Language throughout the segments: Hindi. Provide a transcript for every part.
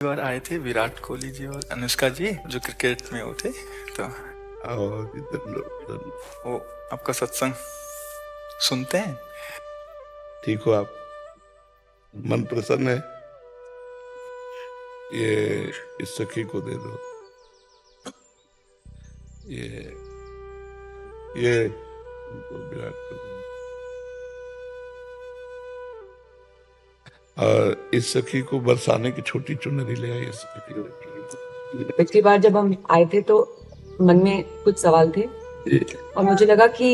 बार आए थे विराट कोहली जी और अनुष्का जी जो क्रिकेट में वो थे, तो वो आपका सत्संग सुनते हैं। ठीक हो आप? मन प्रसन्न है? ये इस सखी को दे दो। ये विराट कोहली और इस सखी को बरसाने की छोटी चुनरी ले आई। पिछली बार जब हम आए थे तो मन में कुछ सवाल थे और मुझे लगा कि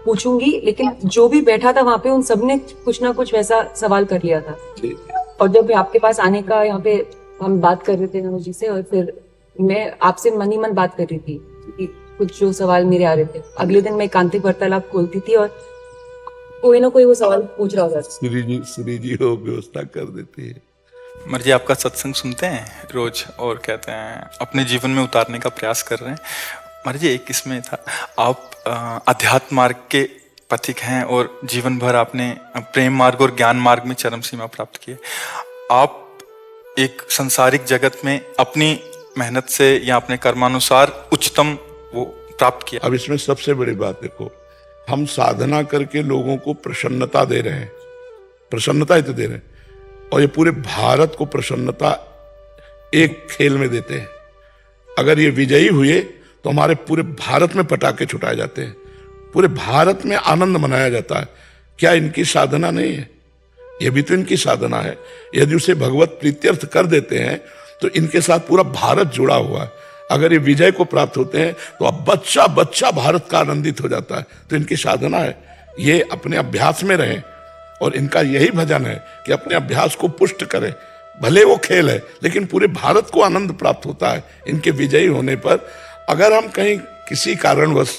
पूछूंगी, लेकिन जो भी बैठा था वहाँ पे उन सब ने कुछ ना कुछ वैसा सवाल कर लिया था। और जब आपके पास आने का यहाँ पे हम बात कर रहे थे नमो जी से, और फिर मैं आपसे मन ही मन बात कर रही थी कि कुछ जो सवाल मेरे आ रहे थे। अगले दिन मैं एकांतिक वार्तालाप खोलती थी और कोई ना कोई वो सवाल पूछ रहा होगा। श्री जी हो व्यवस्था कर देती है। मर्जी आपका सत्संग सुनते हैं रोज और कहते हैं अपने जीवन में उतारने का प्रयास कर रहे हैं। मर्जी एक इसमें था, आप अध्यात्म मार्ग के पथिक हैं और जीवन भर आपने प्रेम मार्ग और ज्ञान मार्ग में चरम सीमा प्राप्त की है। आप एक संसारिक जगत में अपनी मेहनत से या अपने कर्मानुसार उच्चतम वो प्राप्त किया। अब इसमें सबसे बड़ी बात देखो, हम साधना करके लोगों को प्रसन्नता दे रहे हैं, प्रसन्नता ही तो दे रहे हैं, और ये पूरे भारत को प्रसन्नता एक खेल में देते हैं। अगर ये विजयी हुए तो हमारे पूरे भारत में पटाखे छुटाए जाते हैं, पूरे भारत में आनंद मनाया जाता है। क्या इनकी साधना नहीं है? ये भी तो इनकी साधना है। यदि उसे भगवत प्रीत्यर्थ कर देते हैं तो इनके साथ पूरा भारत जुड़ा हुआ है। अगर ये विजय को प्राप्त होते हैं तो अब बच्चा बच्चा भारत का आनंदित हो जाता है। तो इनकी साधना है, ये अपने अभ्यास में रहें और इनका यही भजन है कि अपने अभ्यास को पुष्ट करें। भले वो खेल है लेकिन पूरे भारत को आनंद प्राप्त होता है इनके विजयी होने पर। अगर हम कहीं किसी कारणवश,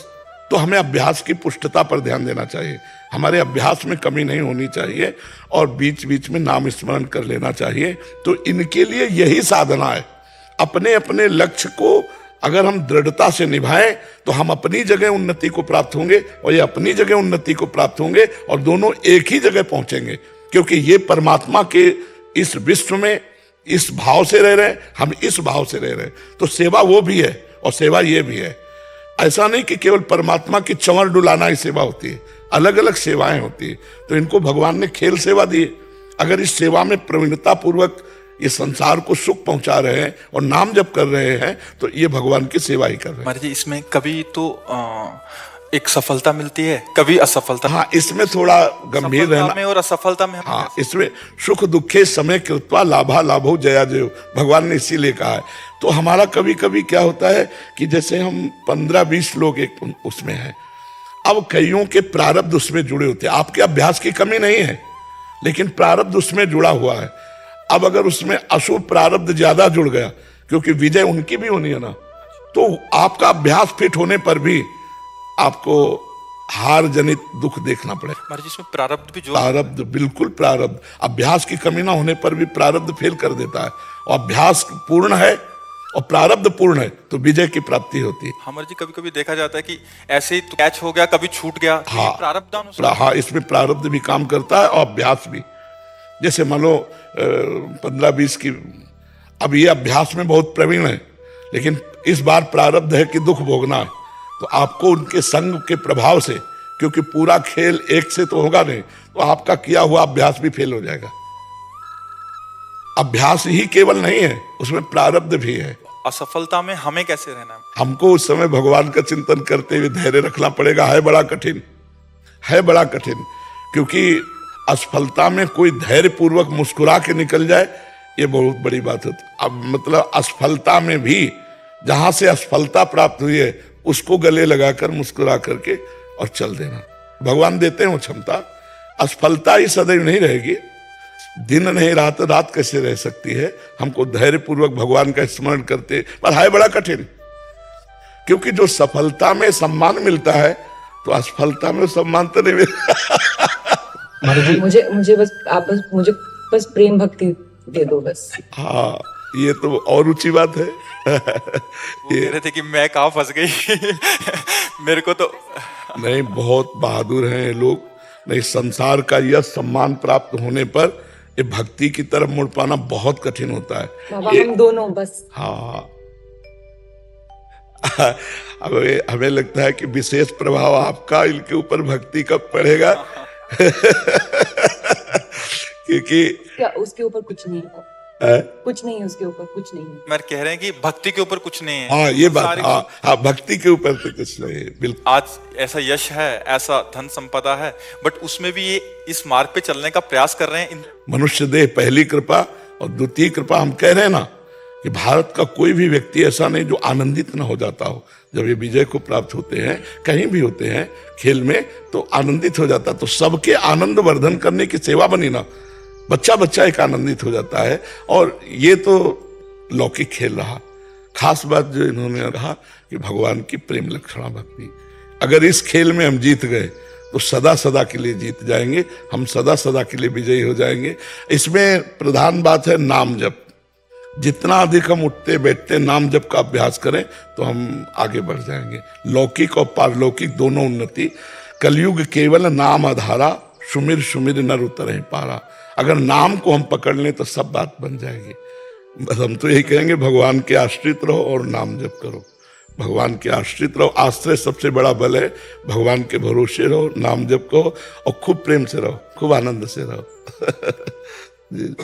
तो हमें अभ्यास की पुष्टता पर ध्यान देना चाहिए। हमारे अभ्यास में कमी नहीं होनी चाहिए और बीच बीच में नाम स्मरण कर लेना चाहिए। तो इनके लिए यही साधना है। अपने अपने लक्ष्य को अगर हम दृढ़ता से निभाएं तो हम अपनी जगह उन्नति को प्राप्त होंगे और ये अपनी जगह उन्नति को प्राप्त होंगे और दोनों एक ही जगह पहुंचेंगे, क्योंकि ये परमात्मा के इस विश्व में इस भाव से रह रहे हैं, हम इस भाव से रह रहे हैं। तो सेवा वो भी है और सेवा ये भी है। ऐसा नहीं कि केवल परमात्मा की चंवर डुलाना ही सेवा होती है, अलग अलग सेवाएं होती है। तो इनको भगवान ने खेल सेवा दी है। अगर इस सेवा में प्रवीणता पूर्वक ये संसार को सुख पहुंचा रहे हैं और नाम जप कर रहे हैं तो ये भगवान की सेवा ही कर रहे हैं। मर्जी इसमें कभी तो एक सफलता मिलती है, कभी असफलता। हाँ, इसमें थोड़ा गंभीर रहना में और असफलता में। हाँ, इसमें सुख दुखे समय कृत्वा लाभा लाभो जया जयो, भगवान ने इसीलिए कहा है। तो हमारा कभी कभी क्या होता है कि जैसे हम 15-20 लोग एक उसमें हैं, अब कईयों के प्रारब्ध उसमें जुड़े होते हैं। आपके अभ्यास की कमी नहीं है लेकिन प्रारब्ध उसमें जुड़ा हुआ है। अब अगर उसमें अशुभ प्रारब्ध ज्यादा जुड़ गया, क्योंकि विजय उनकी भी होनी है ना, तो आपका अभ्यास फिट होने पर भी आपको हार जनित दुख देखना पड़ेगा। इसमें प्रारब्ध भी प्रारब्ध, बिल्कुल प्रारब्ध। अभ्यास की कमी ना होने पर भी प्रारब्ध फेल कर देता है, और अभ्यास पूर्ण है और प्रारब्ध पूर्ण है तो विजय की प्राप्ति होती है। हमारे जी कभी कभी देखा जाता है कि ऐसे ही तो कैच हो गया, कभी छूट गया। हाँ, प्रारब्ध। हाँ, इसमें प्रारब्ध भी काम करता है और अभ्यास भी। जैसे मान लो 15-20 की, अब ये अभ्यास में बहुत प्रवीण है लेकिन इस बार प्रारब्ध है कि दुख भोगना है, तो आपको उनके संग के प्रभाव से, क्योंकि पूरा खेल एक से तो होगा नहीं, तो आपका किया हुआ अभ्यास भी फेल हो जाएगा। अभ्यास ही केवल नहीं है, उसमें प्रारब्ध भी है। असफलता में हमें कैसे रहना है? हमको उस समय भगवान का चिंतन करते हुए धैर्य रखना पड़ेगा। है बड़ा कठिन, है बड़ा कठिन, क्योंकि असफलता में कोई धैर्य पूर्वक मुस्कुरा के निकल जाए, ये बहुत बड़ी बात होती। अब मतलब असफलता में भी जहां से असफलता प्राप्त हुई है उसको गले लगाकर मुस्कुरा करके और चल देना। भगवान देते हैं वो क्षमता। असफलता ही सदैव नहीं रहेगी, दिन नहीं रात, रात कैसे रह सकती है। हमको धैर्य पूर्वक भगवान का स्मरण करते, पर है बड़ा कठिन, क्योंकि जो सफलता में सम्मान मिलता है तो असफलता में सम्मान तो नहीं मिलता। मुझे बस आप मुझे प्रेम भक्ति दे दो बस। हाँ, ये तो और ऊंची बात है। ये कह रहे थे कि मैं कहाँ फंस गई। मेरे को तो नहीं, बहुत बहादुर हैं ये लोग। नहीं, संसार का यह सम्मान प्राप्त होने पर ये भक्ति की तरफ मुड़ पाना बहुत कठिन होता है। बाबा हम दोनों बस। हाँ अब हमें लगता है कि विशेष प्रभाव आपका इनके ऊपर भक्ति कब पड़ेगा क्योंकि क्या उसके ऊपर कुछ नहीं है, है? कुछ नहीं है उसके ऊपर, कुछ नहीं है। मैं कह रहे हैं कि भक्ति के ऊपर कुछ नहीं है। हाँ ये बात, सारी- हाँ हाँ भक्ति के ऊपर तो कुछ नहीं है, बिल्कुल। आज ऐसा यश है, ऐसा धन संपदा है, बट उसमें भी ये इस मार्ग पे चलने का प्रयास कर रहे हैं। मनुष्य देह पहली कृपा और द्वितीय कृपा। हम कह रहे हैं ना कि भारत का कोई भी व्यक्ति ऐसा नहीं जो आनंदित न हो जाता हो जब ये विजय को प्राप्त होते हैं, कहीं भी होते हैं खेल में, तो आनंदित हो जाता। तो सबके आनंद वर्धन करने की सेवा बनी ना, बच्चा बच्चा एक आनंदित हो जाता है। और ये तो लौकिक खेल रहा। खास बात जो इन्होंने कहा कि भगवान की प्रेम लक्षणा भक्ति, अगर इस खेल में हम जीत गए तो सदा सदा के लिए जीत जाएंगे, हम सदा सदा के लिए विजयी हो जाएंगे। इसमें प्रधान बात है नाम जप। जितना अधिक हम उठते बैठते नाम जप का अभ्यास करें तो हम आगे बढ़ जाएंगे। लौकिक और पारलौकिक दोनों उन्नति। कलयुग केवल नाम आधारा, सुमिर सुमिर नर उतरे पारा। अगर नाम को हम पकड़ लें तो सब बात बन जाएगी। बस हम तो यही कहेंगे भगवान के आश्रित रहो और नाम जप करो। भगवान के आश्रित रहो, आश्रय सबसे बड़ा बल है। भगवान के भरोसे रहो, नाम जप करो और खूब प्रेम से रहो, खूब आनंद से रहो। जी।